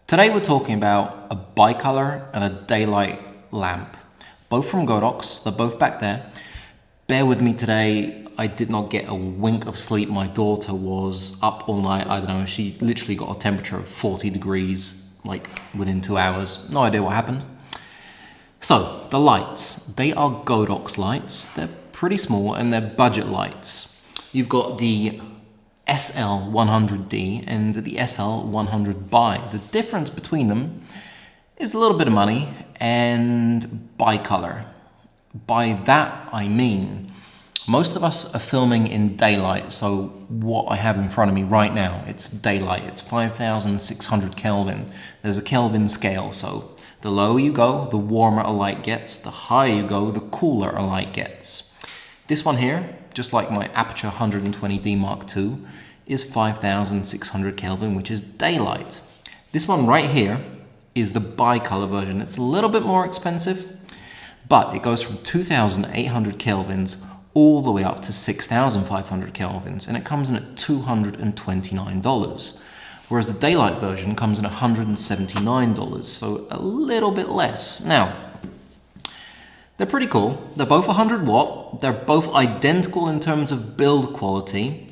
Today we're talking about a bicolor and a daylight lamp, both from Godox. They're both back there. Bear with me today, I did not get a wink of sleep. My daughter was up all night. I don't know, she literally got a temperature of 40 degrees like within 2 hours. No idea what happened. So the lights, they are Godox lights. They're pretty small and they're budget lights. You've got the SL100D and the SL100Bi. The difference between them is a little bit of money and bicolor. By that I mean, most of us are filming in daylight, so what I have in front of me right now, it's daylight, it's 5,600 Kelvin. There's a Kelvin scale, so the lower you go, the warmer a light gets, the higher you go, the cooler a light gets. This one here, just like my Aperture 120D Mark II, is 5,600 Kelvin, which is daylight. This one right here is the bicolor version. It's a little bit more expensive, but it goes from 2,800 Kelvins all the way up to 6,500 Kelvins, and it comes in at $229. Whereas the daylight version comes in at $179, so a little bit less. Now, they're pretty cool. They're both 100 watt. They're both identical in terms of build quality.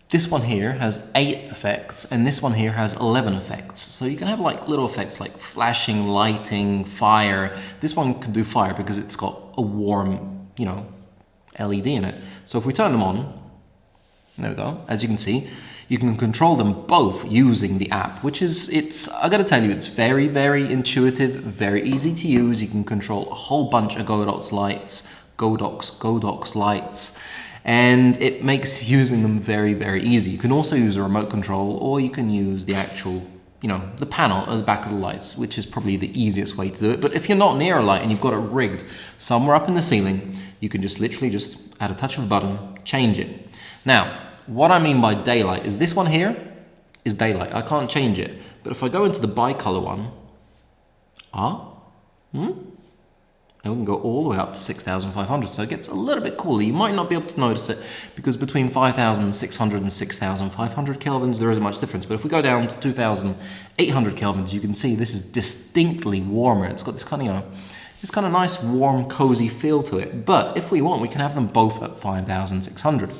This one here has 8 effects and this one here has 11 effects. So you can have like little effects like flashing, lighting, fire. This one can do fire because it's got a warm, LED in it. So if we turn them on, there we go. As you can see, you can control them both using the app, which is, I gotta tell you, it's very, very intuitive, very easy to use. You can control a whole bunch of Godox lights, Godox lights, and it makes using them very, very easy. You can also use a remote control, or you can use the actual, the panel at the back of the lights, which is probably the easiest way to do it. But if you're not near a light and you've got it rigged somewhere up in the ceiling, you can just literally just add a touch of a button, change it. Now, what I mean by daylight is this one here is daylight. I can't change it. But if I go into the bicolor one, and we can go all the way up to 6,500. So it gets a little bit cooler. You might not be able to notice it because between 5,600 and 6,500 Kelvins, there isn't much difference. But if we go down to 2,800 Kelvins, you can see this is distinctly warmer. It's got this kind of, this kind of nice, warm, cozy feel to it. But if we want, we can have them both at 5,600.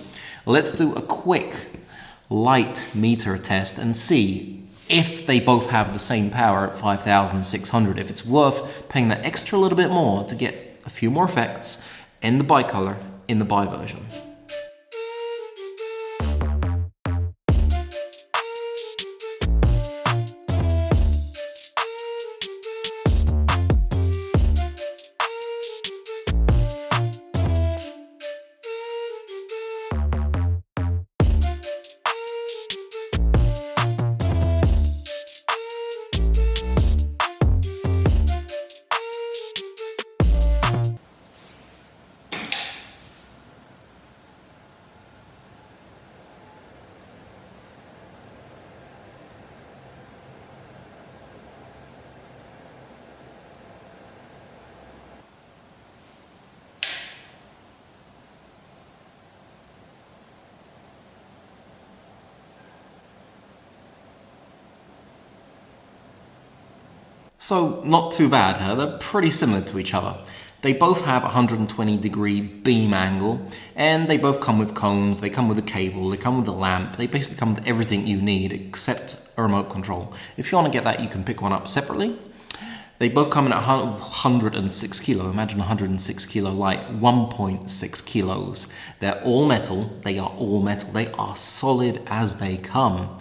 Let's do a quick light meter test and see if they both have the same power at 5,600, if it's worth paying that extra little bit more to get a few more effects in the bicolor in the Bi version. So not too bad, huh? They're pretty similar to each other. They both have a 120-degree beam angle, and they both come with cones, they come with a cable, they come with a lamp. They basically come with everything you need except a remote control. If you want to get that, you can pick one up separately. They both come in at 106 kilo. Imagine a 106 kilo light, 1.6 kilos. They're all metal. They are all metal. They are solid as they come.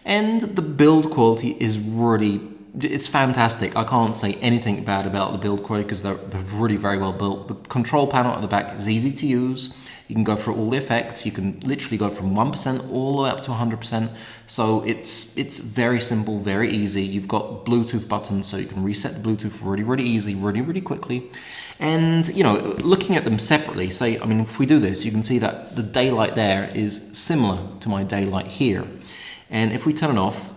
And the build quality is really, it's fantastic. I can't say anything bad about the build quality because they're really very well built. The control panel at the back is easy to use. You can go through all the effects. You can literally go from 1% all the way up to 100%. So it's very simple, very easy. You've got Bluetooth buttons, so you can reset the Bluetooth really, really easy, really, really quickly. And, looking at them separately, if we do this, you can see that the daylight there is similar to my daylight here. And if we turn it off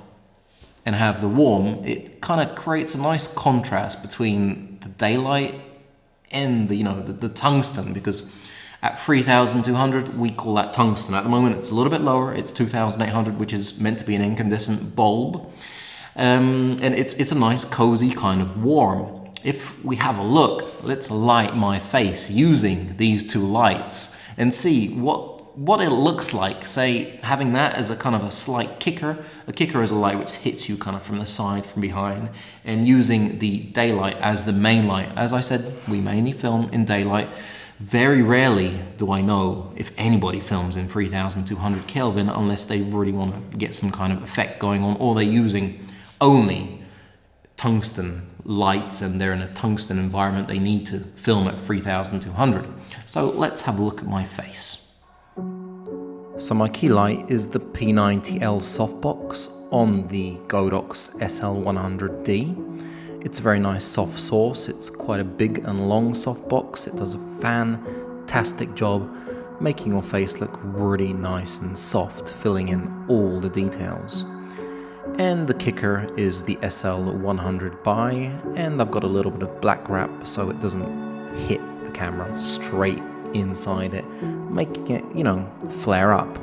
and have the warm, it kind of creates a nice contrast between the daylight and the tungsten, because at 3,200 we call that tungsten. At the moment it's a little bit lower, it's 2,800, which is meant to be an incandescent bulb. And it's a nice, cozy kind of warm. If we have a look, let's light my face using these two lights and see what it looks like, say, having that as a kind of a slight kicker. A kicker is a light which hits you kind of from the side, from behind, and using the daylight as the main light. As I said, we mainly film in daylight. Very rarely do I know if anybody films in 3200 Kelvin unless they really want to get some kind of effect going on, or they're using only tungsten lights and they're in a tungsten environment. They need to film at 3200. So let's have a look at my face. So my key light is the P90L softbox on the Godox SL100D. It's a very nice soft source. It's quite a big and long softbox. It does a fantastic job making your face look really nice and soft, filling in all the details. And the kicker is the SL100Bi, and I've got a little bit of black wrap so it doesn't hit the camera straight inside it, making it, you know, flare up.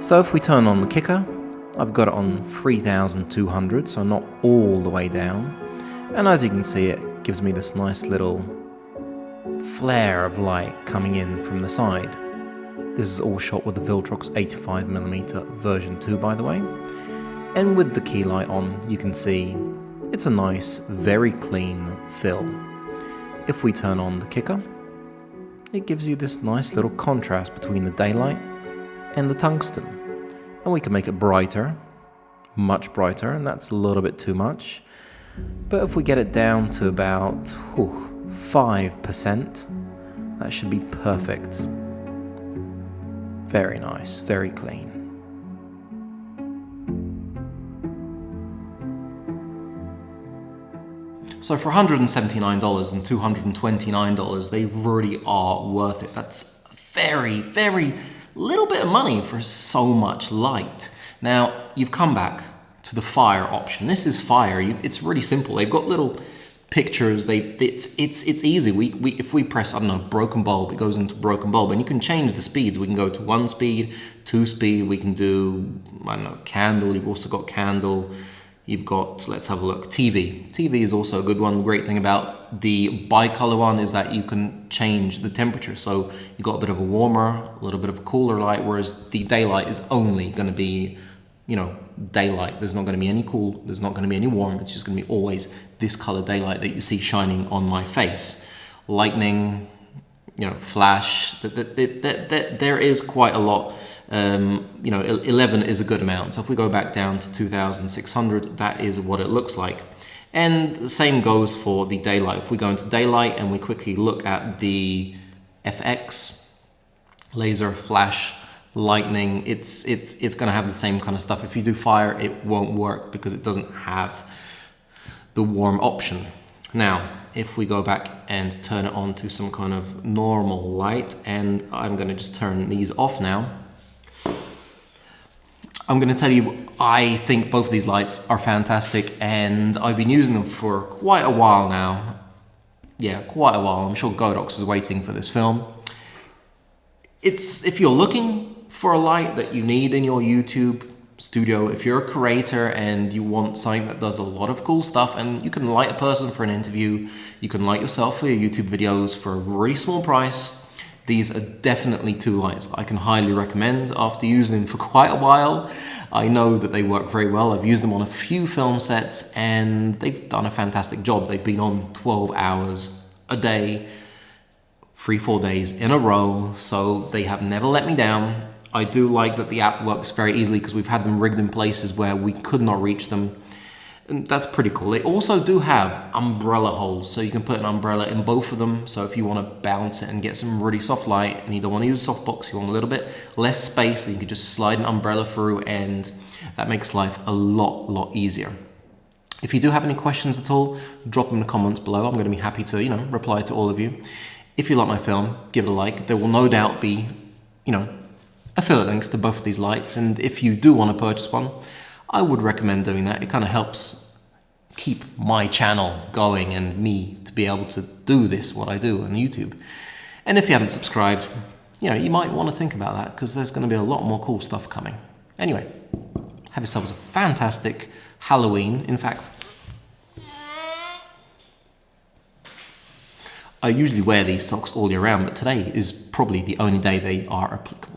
So if we turn on the kicker, I've got it on 3200, so not all the way down. And as you can see, it gives me this nice little flare of light coming in from the side. This is all shot with the Viltrox 85mm version 2, by the way. And with the key light on, you can see it's a nice, very clean fill. If we turn on the kicker, it gives you this nice little contrast between the daylight and the tungsten. And we can make it brighter, much brighter, and that's a little bit too much. But if we get it down to about 5%, that should be perfect. Very nice, very clean. So for $179 and $229, they really are worth it. That's very, very little bit of money for so much light. Now, you've come back to the fire option. This is fire. It's really simple. They've got little pictures. It's easy. If we press, I don't know, broken bulb, it goes into broken bulb, and you can change the speeds. We can go to 1 speed, 2 speed. We can do, I don't know, candle. You've also got candle. You've got, let's have a look, TV. TV is also a good one. The great thing about the bicolor one is that you can change the temperature. So you've got a bit of a warmer, a little bit of a cooler light, whereas the daylight is only going to be, you know, daylight. There's not going to be any cool, there's not going to be any warm. It's just going to be always this color daylight that you see shining on my face. Lightning, you know, flash, there is quite a lot. You know, 11 is a good amount. So if we go back down to 2600, that is what it looks like. And the same goes for the daylight. If we go into daylight and we quickly look at the FX, laser, flash, lightning, it's going to have the same kind of stuff. If you do fire, it won't work because it doesn't have the warm option. Now, if we go back and turn it on to some kind of normal light, and I'm going to just turn these off now. I'm going to tell you, I think both of these lights are fantastic, and I've been using them for quite a while now. Yeah, quite a while. I'm sure Godox is waiting for this film. If you're looking for a light that you need in your YouTube studio, if you're a creator and you want something that does a lot of cool stuff, and you can light a person for an interview, you can light yourself for your YouTube videos for a really small price, these are definitely two lights that I can highly recommend. After using them for quite a while, I know that they work very well. I've used them on a few film sets and they've done a fantastic job. They've been on 12 hours a day, 3-4 days in a row, so they have never let me down. I do like that the app works very easily because we've had them rigged in places where we could not reach them. And that's pretty cool. They also do have umbrella holes, so you can put an umbrella in both of them. So if you want to balance it and get some really soft light and you don't want to use a softbox, you want a little bit less space, then you can just slide an umbrella through, and that makes life a lot easier. If you do have any questions at all, drop them in the comments below. I'm going to be happy to, reply to all of you. If you like my film, give it a like. There will no doubt be, affiliate links to both of these lights, and if you do want to purchase one, I would recommend doing that. It kind of helps keep my channel going and me to be able to do this, what I do on YouTube. And if you haven't subscribed, you might want to think about that because there's going to be a lot more cool stuff coming. Anyway, have yourselves a fantastic Halloween. In fact, I usually wear these socks all year round, but today is probably the only day they are applicable.